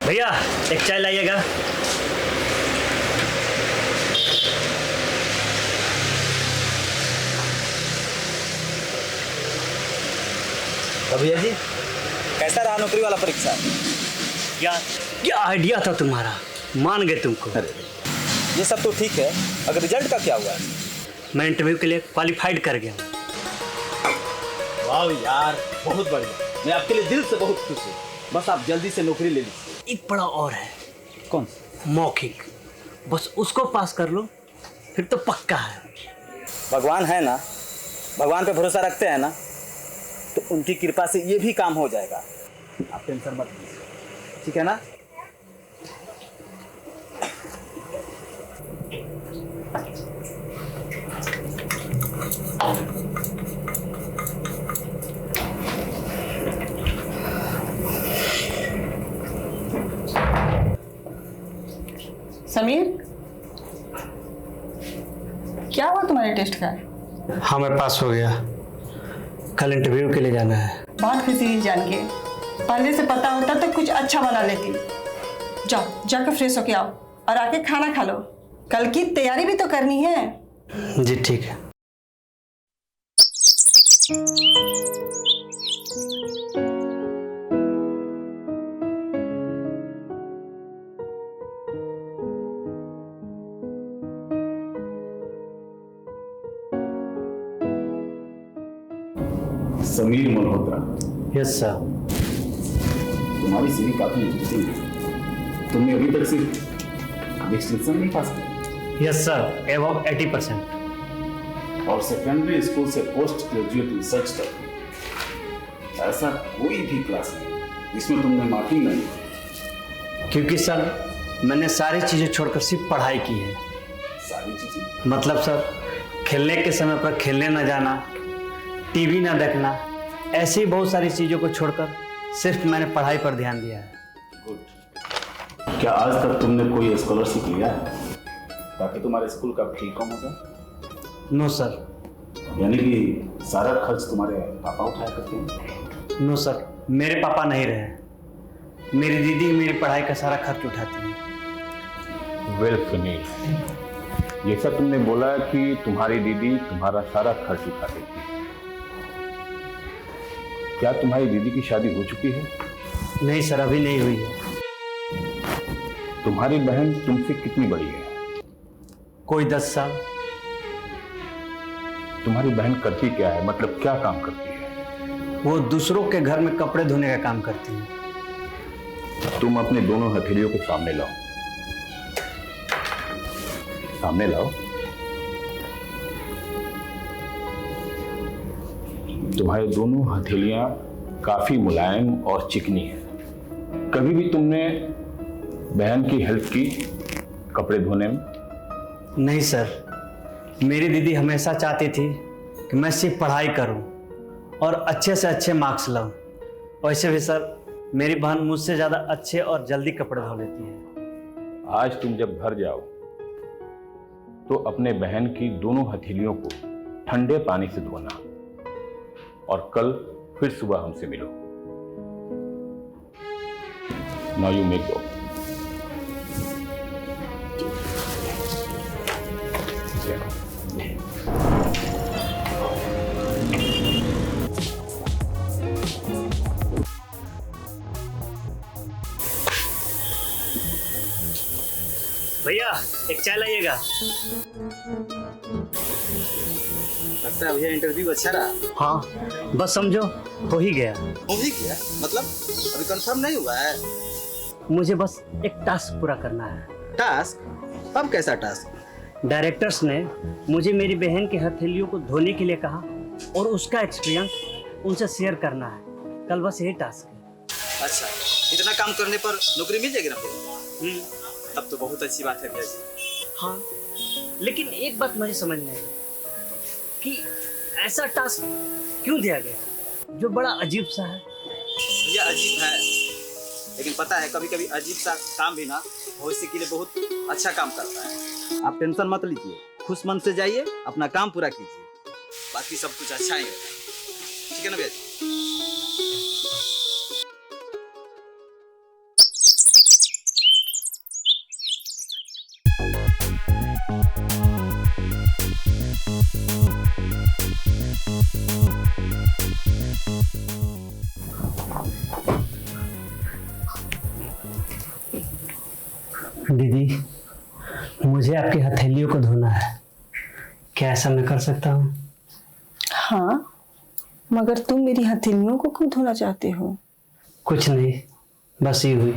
भैया एक चाय लाइएगा। तो भैया जी कैसा रहा नौकरी वाला परीक्षा? क्या क्या आइडिया था तुम्हारा, मान गए तुमको। ये सब तो ठीक है, अगर रिजल्ट का क्या हुआ है? मैं इंटरव्यू के लिए क्वालिफाइड कर गया। वाह यार, बहुत बढ़िया। मैं आपके लिए दिल से बहुत खुश हूँ। बस आप जल्दी से नौकरी ले लीजिए। एक बड़ा और है। कौन? मौखिक, बस उसको पास कर लो फिर तो पक्का है। भगवान है ना, भगवान पे भरोसा रखते हैं ना, तो उनकी कृपा से ये भी काम हो जाएगा। आप टेंशन मत लीजिए, ठीक है ना? समीर, क्या हुआ तुम्हारे टेस्ट का? हाँ मैं पास हो गया। कल इंटरव्यू के लिए जाना है। बहुत खुशी हुई जान के। पहले से पता होता तो कुछ अच्छा बना लेती। जाओ जाकर फ्रेश होके आओ और आके खाना खा लो। कल की तैयारी भी तो करनी है। जी ठीक है। समीर मल्होत्रा। Yes sir. तुम्हारी सीवी काफी इंटरेस्टिंग है। तुमने अभी तक सिर्फ डिस्टिंक्शन नहीं पास किया? Yes sir, above 80%। और सेकेंडरी स्कूल से पोस्ट ग्रेजुएट रिसर्च तक ऐसा कोई भी क्लास नहीं जिसमें तुमने मार्किंग नहीं की। क्योंकि सर मैंने सारी चीज़ें छोड़कर सिर्फ पढ़ाई की है। सारी चीजें? मतलब सर, खेलने के समय पर खेलने ना जाना, टीवी ना देखना, ऐसी बहुत सारी चीज़ों को छोड़कर सिर्फ मैंने पढ़ाई पर ध्यान दिया है। गुड। क्या आज तक तुमने कोई स्कॉलरशिप लिया है ताकि तुम्हारे स्कूल का फी कम हो जाए? No sir. यानी कि सारा खर्च तुम्हारे पापा उठाया करते हैं? नो सर, मेरे पापा नहीं रहे। मेरी दीदी मेरी पढ़ाई का सारा खर्च उठाती है। Well finish. ये सब तुमने बोला कि तुम्हारी दीदी तुम्हारा सारा खर्च उठा देती है। क्या तुम्हारी दीदी की शादी हो चुकी है? नहीं सर, अभी नहीं हुई है। तुम्हारी बहन तुमसे कितनी बड़ी है? कोई 10 साल। तुम्हारी बहन करती क्या है, मतलब क्या काम करती है? वो दूसरों के घर में कपड़े धोने का काम करती है। तुम अपने दोनों हथेलियों को सामने लाओ। सामने लाओ। तुम्हारे दोनों हथेलियां काफी मुलायम और चिकनी हैं। कभी भी तुमने बहन की हेल्प की कपड़े धोने में? नहीं सर, मेरी दीदी हमेशा चाहती थी कि मैं सिर्फ पढ़ाई करूं और अच्छे से अच्छे मार्क्स लाऊं। वैसे भी सर, मेरी बहन मुझसे ज़्यादा अच्छे और जल्दी कपड़े धो लेती है। आज तुम जब घर जाओ तो अपने बहन की दोनों हथेलियों को ठंडे पानी से धोना और कल फिर सुबह हमसे मिलो। नाउ यू मेक गो। भैया एक चाय लाइएगा। लगता है भैया इंटरव्यू अच्छा रहा। हाँ बस समझो हो ही गया। हो भी गया? मतलब अभी कंफर्म नहीं हुआ है? मुझे बस एक टास्क पूरा करना है। टास्क? अब कैसा टास्क? डायरेक्टर्स ने मुझे मेरी बहन की हथेलियों को धोने के लिए कहा और उसका एक्सपीरियंस उनसे शेयर करना है। कल बस यही टास्क है। अच्छा, इतना काम करने पर नौकरी मिल जाएगी ना फिर? तब तो बहुत अच्छी बात है भैया जी। हाँ, लेकिन एक बात मुझे समझ नहीं आई कि ऐसा टास्क क्यों दिया गया जो बड़ा अजीब सा है। ये अजीब है, लेकिन पता है कभी कभी अजीब सा काम भी ना भविष्य के लिए बहुत अच्छा काम करता है। आप टेंशन मत लीजिए, खुश मन से जाइए, अपना काम पूरा कीजिए, बाकी सब कुछ अच्छा ही होगा। ठीक है ना भैया जी? दीदी, मुझे आपकी हथेलियों को धोना है, क्या ऐसा मैं कर सकता हूँ? हाँ, मगर तुम मेरी हथेलियों को क्यों धोना चाहते हो? कुछ नहीं, बस ये हुई।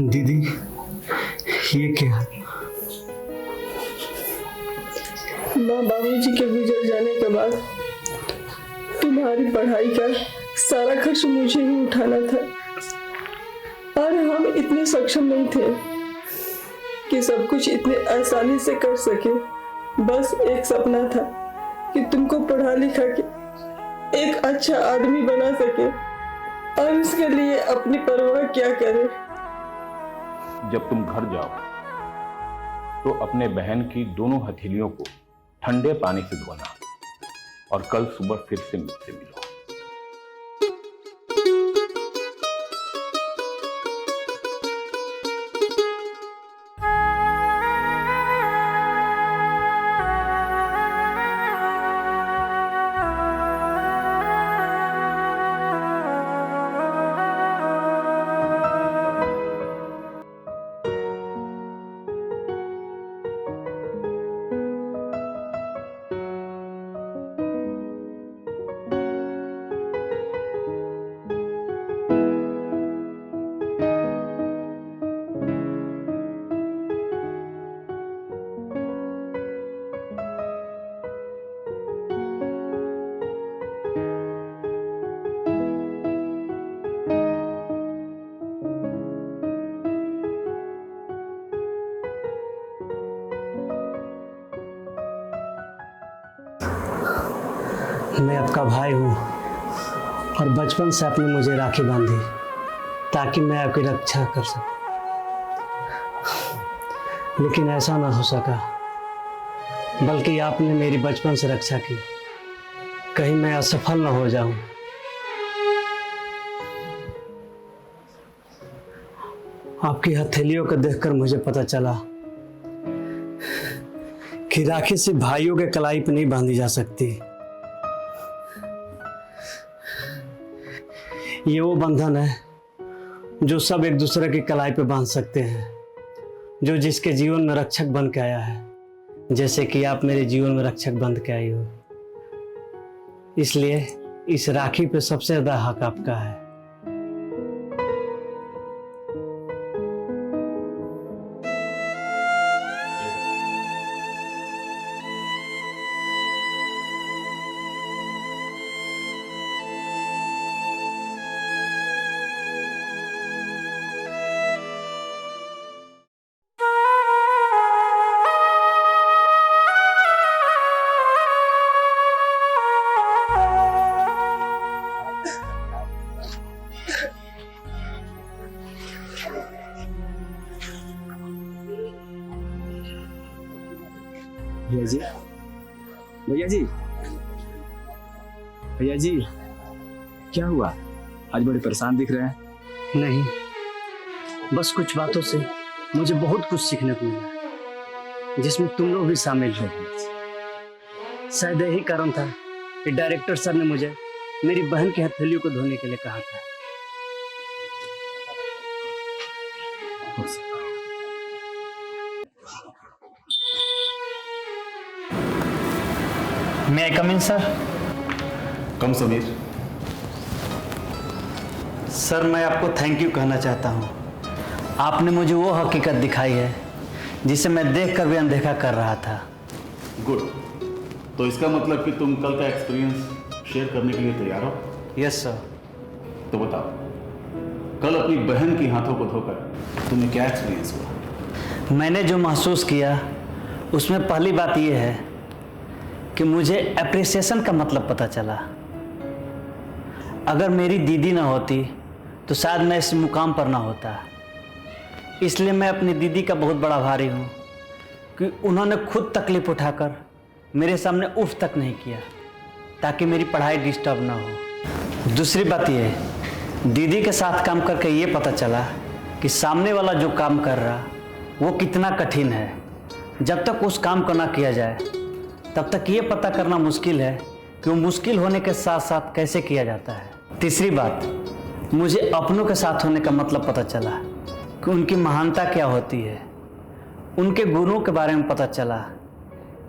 दीदी, ये क्या? माँ बाबूजी के गुजर जाने के बाद तुम्हारी पढ़ाई का सारा खर्च मुझे ही उठाना था, और हम इतने सक्षम नहीं थे कि सब कुछ इतने आसानी से कर सके। बस एक सपना था कि तुमको पढ़ा लिखा के एक अच्छा आदमी बना सके, और इसके लिए अपनी परवाह क्या करे। जब तुम घर जाओ तो अपने बहन की दोनों हथेलियों को ठंडे पानी से धोना, और कल सुबह फिर से मुझसे मिलो। मैं आपका भाई हूँ, और बचपन से आपने मुझे राखी बांधी ताकि मैं आपकी रक्षा कर सकूं, लेकिन ऐसा ना हो सका, बल्कि आपने मेरी बचपन से रक्षा की। कहीं मैं असफल ना हो जाऊं। आपकी हथेलियों को देखकर मुझे पता चला कि राखी सिर्फ भाइयों के कलाई पर नहीं बांधी जा सकती। ये वो बंधन है जो सब एक दूसरे की कलाई पे बांध सकते हैं, जो जिसके जीवन में रक्षक बन के आया है, जैसे कि आप मेरे जीवन में रक्षक बन के आई हो। इसलिए इस राखी पे सबसे ज्यादा हक आपका है। भैया जी, भैया जी, भैया जी, क्या हुआ? आज बड़े परेशान दिख रहे हैं। नहीं, बस कुछ बातों से मुझे बहुत कुछ सीखने को मिला, जिसमें तुम लोग भी शामिल हो। शायद यही कारण था कि डायरेक्टर सर ने मुझे मेरी बहन की हथेलियों को धोने के लिए कहा था। May I come in, sir? Come Sameer. Sir, मैं आपको थैंक यू कहना चाहता हूँ। आपने मुझे वो हकीकत दिखाई है जिसे मैं देखकर भी अनदेखा कर रहा था। गुड। तो इसका मतलब कि तुम कल का एक्सपीरियंस शेयर करने के लिए तैयार हो? Yes sir. तो बताओ, कल अपनी बहन की हाथों को धोकर तुम्हें क्या एक्सपीरियंस हुआ? मैंने जो महसूस किया उसमें पहली बात यह है कि मुझे एप्रिसिएशन का मतलब पता चला। अगर मेरी दीदी ना होती तो शायद मैं इस मुकाम पर ना होता। इसलिए मैं अपनी दीदी का बहुत बड़ा आभारी हूँ कि उन्होंने खुद तकलीफ उठाकर मेरे सामने उफ तक नहीं किया ताकि मेरी पढ़ाई डिस्टर्ब ना हो। दूसरी बात यह है, दीदी के साथ काम करके ये पता चला कि सामने वाला जो काम कर रहा वो कितना कठिन है। जब तक उस काम को ना किया जाए तब तक ये पता करना मुश्किल है कि वो मुश्किल होने के साथ साथ कैसे किया जाता है। तीसरी बात, मुझे अपनों के साथ होने का मतलब पता चला कि उनकी महानता क्या होती है। उनके गुणों के बारे में पता चला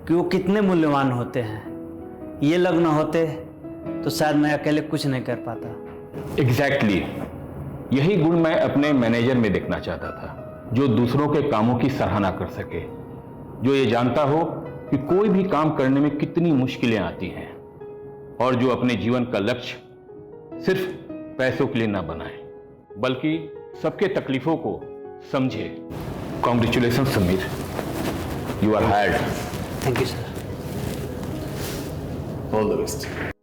कि वो कितने मूल्यवान होते हैं। ये लोग ना होते तो शायद मैं अकेले कुछ नहीं कर पाता। एग्जैक्टली यही गुण मैं अपने मैनेजर में देखना चाहता था, जो दूसरों के कामों की सराहना कर सके, जो ये जानता हो कि कोई भी काम करने में कितनी मुश्किलें आती हैं और जो अपने जीवन का लक्ष्य सिर्फ पैसों के लिए ना बनाए बल्कि सबके तकलीफों को समझे। Congratulation Sameer, you are hired. Thank you sir. All the best.